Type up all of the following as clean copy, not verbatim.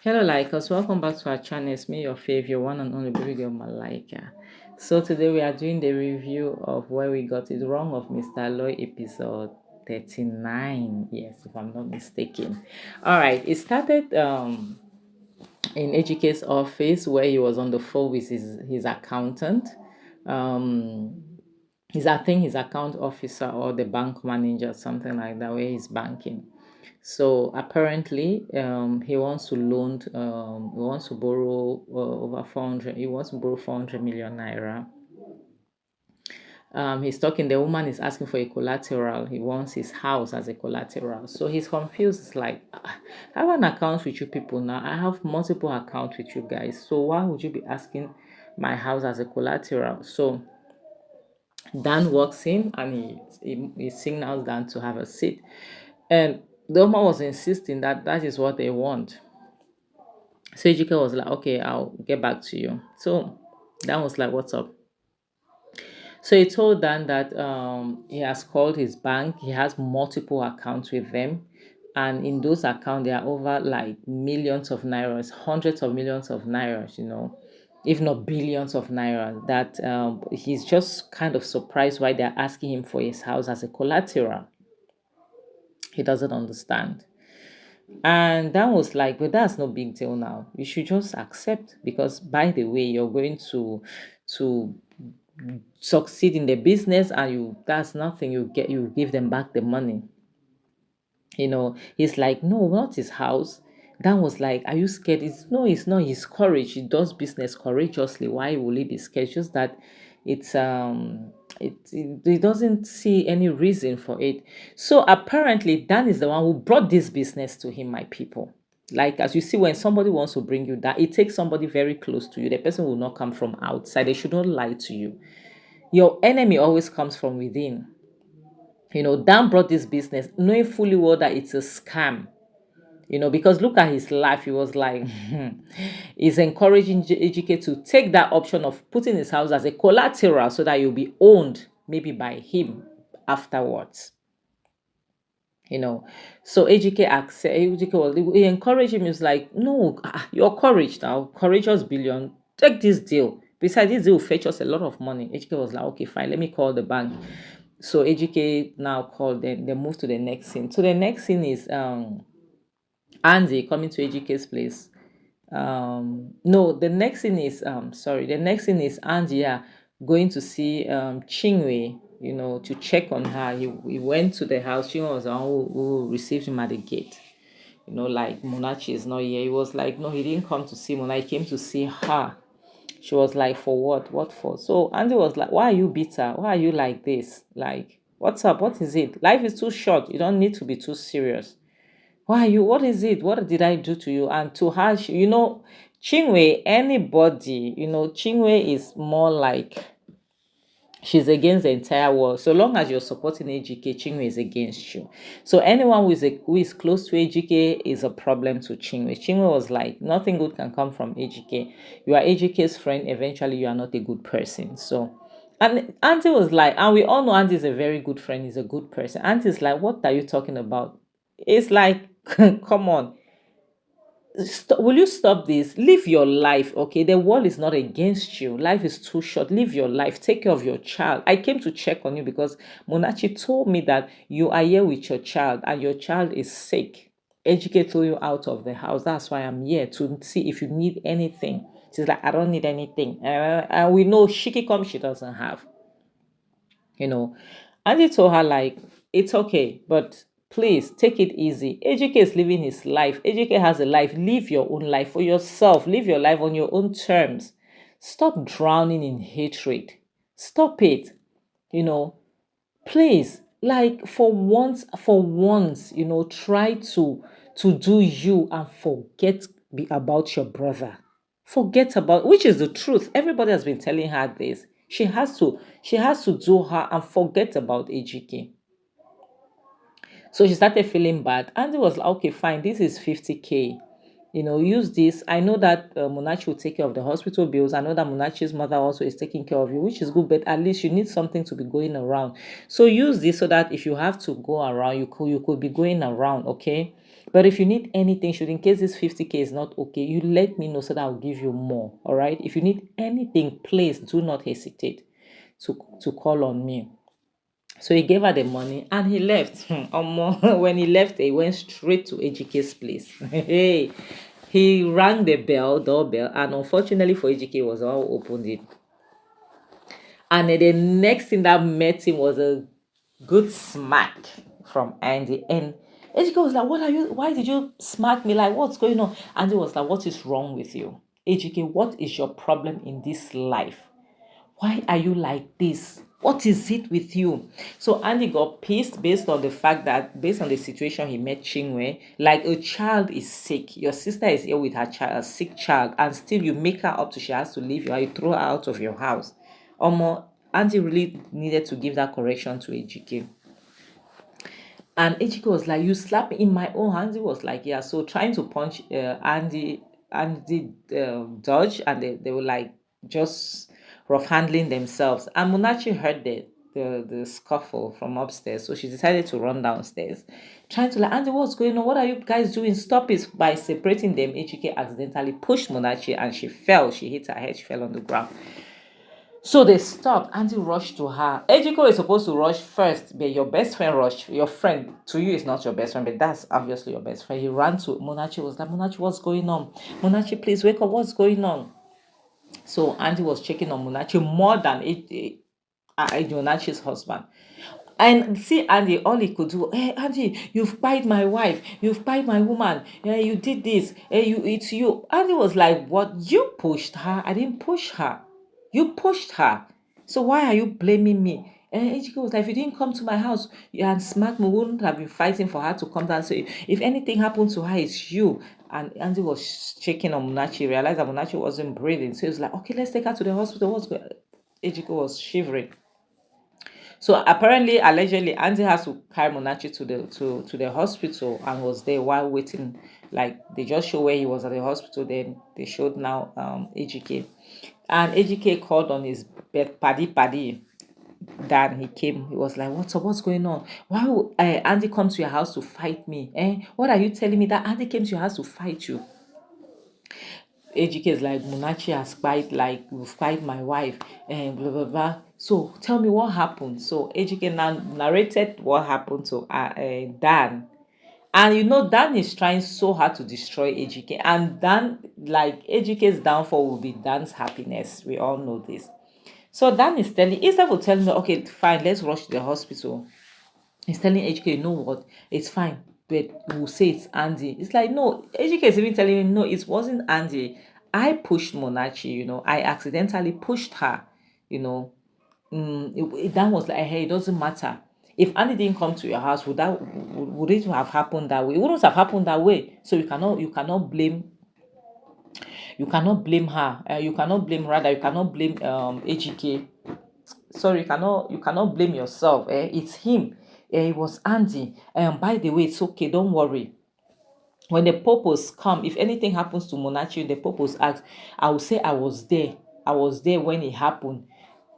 Hello, Likers. Welcome back to our channel. It's me, your favorite one and only baby girl, Malaika. So today we are doing the review of Where We Got It Wrong of Mr. Loy episode 39. Yes, if I'm not mistaken. All right. It started in Ejike's office where he was on the phone with his accountant. Um, I think his account officer or the bank manager, something like that, where he's banking. So apparently, he wants to loan, he wants to borrow over 400, he wants to borrow 400 million naira. He's talking, the woman is asking for a collateral. He wants his house as a collateral. So he's confused. It's like, I have an account with you people now. I have multiple accounts with you guys. So why would you be asking my house as a collateral? So Dan walks in and he signals Dan to have a seat. And the woman was insisting that that is what they want. So Ejike was like, okay, I'll get back to you. So Dan was like, what's up? So he told Dan that he has called his bank. He has multiple accounts with them. And in those accounts, there are over like millions of nairas, hundreds of millions of nairas, if not billions of naira. That he's just kind of surprised why they're asking him for his house as a collateral. He doesn't understand. And that was like, but that's no big deal now. You should just accept because by the way, you're going to succeed in the business and you that's nothing. You give them back the money. He's like, no, not his house. Dan was like, are you scared? It's not his courage. He does business courageously. Why will he be scared? It's just that it's he doesn't see any reason for it. So apparently Dan is the one who brought this business to him, my people. Like as you see, when somebody wants to bring you that, it takes somebody very close to you. The person will not come from outside. They should not lie to you. Your enemy always comes from within. Dan brought this business knowing fully well that it's a scam. Because look at his life. He was like, he's encouraging Ejike to take that option of putting his house as a collateral so that you'll be owned maybe by him afterwards. So Ejike was he encouraged him. He was like, no, you're courage now, courageous billion, take this deal. Besides, this deal will fetch us a lot of money. Ejike was like, okay, fine, let me call the bank. So Ejike now called them. They move to the next scene. So the next scene is Andy coming to Ejike's place. No, the next thing is sorry, the next thing is Andy, yeah, going to see Chingu, to check on her. He went to the house. Chinwe was the one who received him at the gate. Like Munachi is not here. He was like, no, he didn't come to see Mona, he came to see her. She was like, for what? What for? So Andy was like, why are you bitter? Why are you like this? Like, what's up? What is it? Life is too short. You don't need to be too serious. Why are you? What is it? What did I do to you? And to her, Chinwe, anybody, Chinwe is more like she's against the entire world. So long as you're supporting Ejike, Chinwe is against you. So anyone who is close to Ejike is a problem to Chinwe. Chinwe was like, nothing good can come from Ejike. You are Ejike's friend. Eventually, you are not a good person. So, and Auntie was like, and we all know Auntie is a very good friend. He's a good person. Auntie's like, what are you talking about? It's like, come on. Will you stop this? Live your life, okay? The world is not against you. Life is too short. Live your life. Take care of your child. I came to check on you because Monachi told me that you are here with your child and your child is sick. Educate you out of the house. That's why I'm here to see if you need anything. She's like, I don't need anything. And we know Shiki come she doesn't have you know. And he told her, like, it's okay, but please take it easy. Ejike is living his life. Ejike has a life. Live your own life for yourself. Live your life on your own terms. Stop drowning in hatred. Stop it. You know, please, like for once, try to do you and forget about your brother. Forget about which is the truth. Everybody has been telling her this. She has to do her and forget about Ejike. So she started feeling bad. And it was like, okay, fine, this is 50K. Use this. I know that Munachi will take care of the hospital bills. I know that Munachi's mother also is taking care of you, which is good, but at least you need something to be going around. So use this so that if you have to go around, you could be going around, okay? But if you need anything, should in case this 50K is not okay, you let me know so that I'll give you more. All right. If you need anything, please do not hesitate to call on me. So he gave her the money and he left. When he left, he went straight to Ejike's place. Hey, he rang the doorbell, and unfortunately for Ejike, was the one who opened it. And then the next thing that met him was a good smack from Andy. And Ejike was like, "What are you? Why did you smack me? Like, what's going on?" Andy was like, "What is wrong with you? Ejike, what is your problem in this life? Why are you like this? What is it with you?" So Andy got pissed based on the fact that, based on the situation he met Chingu, like a child is sick. Your sister is here with her child, a sick child, and still you make her up to she has to leave you, or you throw her out of your house. Andy really needed to give that correction to Ejike. And Ejike was like, "You slap me in my own." Andy was like, "Yeah." So trying to punch Andy dodge, and they were like just rough handling themselves. And Munachi heard the scuffle from upstairs, so she decided to run downstairs, trying to like, "Andy, what's going on? What are you guys doing? Stop it!" By separating them, Ejike accidentally pushed Munachi, and she fell. She hit her head. She fell on the ground. So they stopped. Andy rushed to her. Ejiko is supposed to rush first, but your best friend rushed. Your friend, to you, is not your best friend, but that's obviously your best friend. He ran to Munachi, was like, "Munachi, what's going on? Munachi, please wake up. What's going on?" So Andy was checking on Munachi more than Munachi's husband. And see, Andy, all he could do, "Hey, Andy, you've spied my wife. You've spied my woman. You did this. It's you." Andy was like, "What? You pushed her? I didn't push her. You pushed her. So why are you blaming me?" And Ejike was like, "If you didn't come to my house and smack me, we wouldn't have been fighting for her to come down. So if anything happened to her, it's you." And Andy was shaking on Munachi, realized that Munachi wasn't breathing. So he was like, "Okay, let's take her to the hospital." What's going on? Ejike was shivering. So apparently, allegedly, Andy has to carry Munachi to the hospital, and was there while waiting. Like, they just show where he was at the hospital. Then they showed now Ejike, and Ejike called on his paddy. Dan, he came. He was like, "What's up? What's going on? Why would Andy come to your house to fight me? What are you telling me, that Andy came to your house to fight you?" Ejike is like, "Munachi has spied, like, you spied my wife, and blah blah blah. So tell me what happened." So Ejike now narrated what happened to Dan. And Dan is trying so hard to destroy Ejike. And Dan, like, Ejike's downfall will be Dan's happiness. We all know this. So Dan is telling, instead of telling me, "Okay, fine, let's rush to the hospital," he's telling Ejike, "You know what? It's fine, but we'll say it's Andy." It's like, no, Ejike is even telling him, "No, it wasn't Andy. I pushed Monachi. I accidentally pushed her, you know." Dan was like, "Hey, it doesn't matter. If Andy didn't come to your house, would it have happened that way? It wouldn't have happened that way. So you cannot blame her. You cannot blame Ejike. Sorry, you cannot blame yourself. It's him. It was Andy. By the way, it's okay. Don't worry. When the purpose come, if anything happens to Monachi, the purpose asks, I will say I was there. I was there when it happened."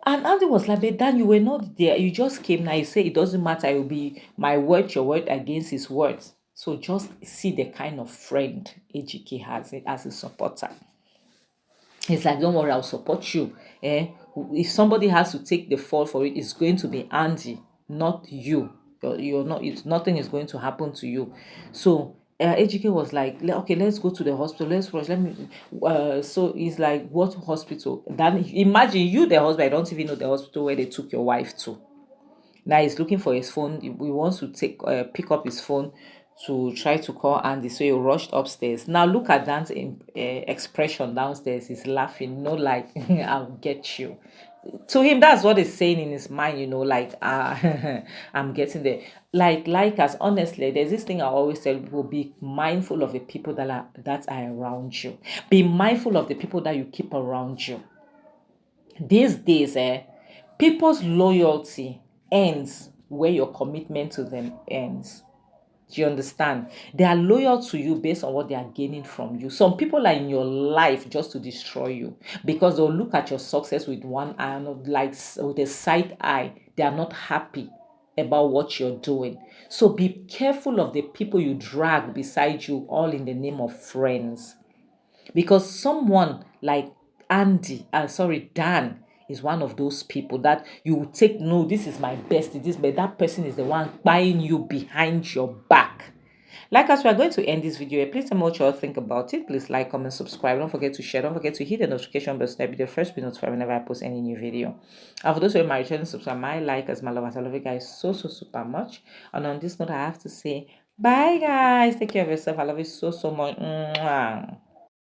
And Andy was like, "But Dan, you were not there. You just came now. You say it doesn't matter. It will be my word, your word against his words." So just see the kind of friend Ejike has as a supporter. He's like, "Don't worry, I'll support you. If somebody has to take the fall for it, it's going to be Andy, not you. You're not. It's nothing is going to happen to you." So Ejike was like, "Okay, let's go to the hospital. Let's rush. Let me." So he's like, "What hospital?" Then imagine, you, the husband, I don't even know the hospital where they took your wife to. Now he's looking for his phone. He wants to pick up his phone to try to call Andy. So he rushed upstairs. Now look at Dan's expression downstairs. He's laughing. No, like, "I'll get you." To him, that's what he's saying in his mind. Like, I'm getting there. Like as honestly, there's this thing I always tell people: be mindful of the people that are around you. Be mindful of the people that you keep around you. These days, people's loyalty ends where your commitment to them ends. Do you understand? They are loyal to you based on what they are gaining from you. Some people are in your life just to destroy you, because they'll look at your success with one eye, like with a side eye. They are not happy. about what you're doing. So be careful of the people you drag beside you, all in the name of friends. Because someone like Dan is one of those people that you will take, no, this is my bestie, but that person is the one buying you behind your back. Like us, we are going to end this video here. Please tell me what you all think about it. Please like, comment, subscribe. Don't forget to share. Don't forget to hit the notification bell so that be the first to be notified whenever I post any new video. And for those who are my returning subscribe, my likers, my lovers, I love you guys so super much. And on this note, I have to say bye, guys. Take care of yourself. I love you so much. Mwah.